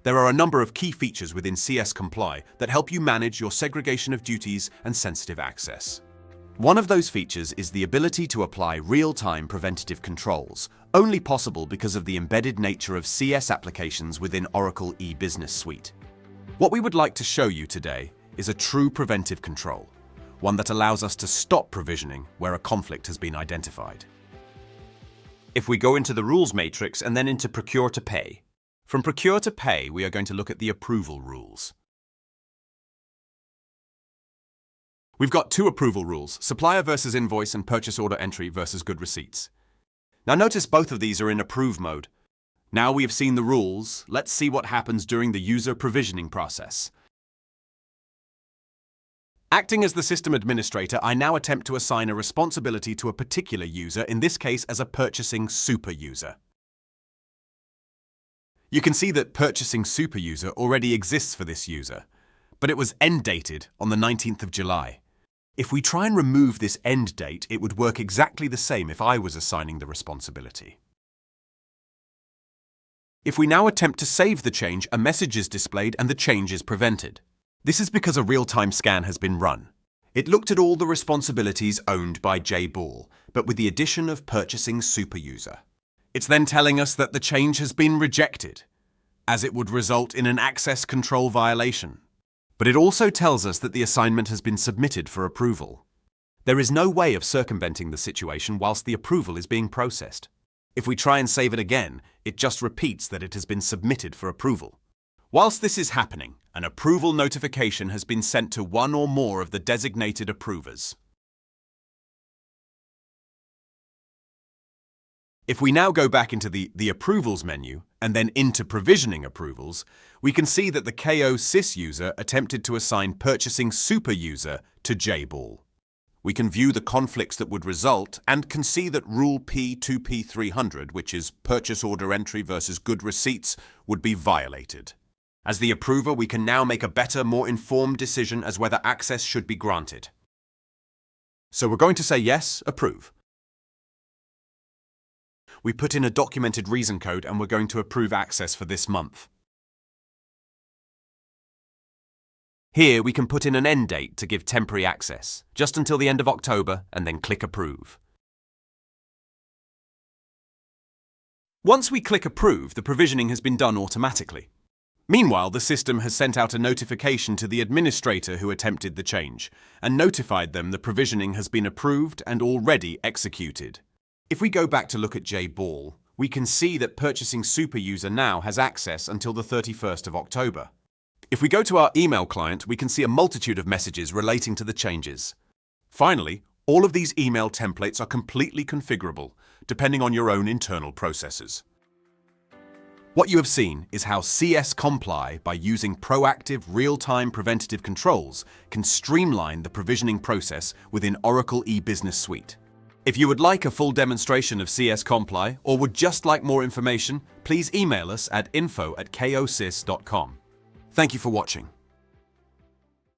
There are a number of key features within CS Comply that help you manage your segregation of duties and sensitive access. One of those features is the ability to apply real-time preventative controls, only possible because of the embedded nature of CS applications within Oracle E-Business Suite. What we would like to show you today is a true preventive control, one that allows us to stop provisioning where a conflict has been identified. If we go into the rules matrix and then into Procure to Pay, from Procure to Pay, we are going to look at the approval rules. We've got two approval rules, supplier versus invoice and purchase order entry versus good receipts. Now notice both of these are in approve mode. Now we have seen the rules, let's see what happens during the user provisioning process. Acting as the system administrator, I now attempt to assign a responsibility to a particular user, in this case as a purchasing super user. You can see that purchasing super user already exists for this user, but it was end dated on the 19th of July. If we try and remove this end date, it would work exactly the same if I was assigning the responsibility. If we now attempt to save the change, a message is displayed and the change is prevented. This is because a real-time scan has been run. It looked at all the responsibilities owned by J Ball, but with the addition of purchasing super user. It's then telling us that the change has been rejected, as it would result in an access control violation. But it also tells us that the assignment has been submitted for approval. There is no way of circumventing the situation whilst the approval is being processed. If we try and save it again, it just repeats that it has been submitted for approval. Whilst this is happening, an approval notification has been sent to one or more of the designated approvers. If we now go back into the Approvals menu and then into Provisioning Approvals, we can see that the KO Sys user attempted to assign Purchasing Super User to JBall. We can view the conflicts that would result and can see that Rule P2P300, which is Purchase Order Entry versus Good Receipts, would be violated. As the approver, we can now make a better, more informed decision as whether access should be granted. So we're going to say yes, approve. We put in a documented reason code and we're going to approve access for this month. Here we can put in an end date to give temporary access, just until the end of October, and then click Approve. Once we click Approve, the provisioning has been done automatically. Meanwhile, the system has sent out a notification to the administrator who attempted the change, and notified them the provisioning has been approved and already executed. If we go back to look at JBall, we can see that Purchasing Super User now has access until the 31st of October. If we go to our email client, we can see a multitude of messages relating to the changes. Finally, all of these email templates are completely configurable, depending on your own internal processes. What you have seen is how CS Comply, by using proactive, real-time preventative controls, can streamline the provisioning process within Oracle E-Business Suite. If you would like a full demonstration of CS Comply or would just like more information, please email us at info@kosys.com. Thank you for watching.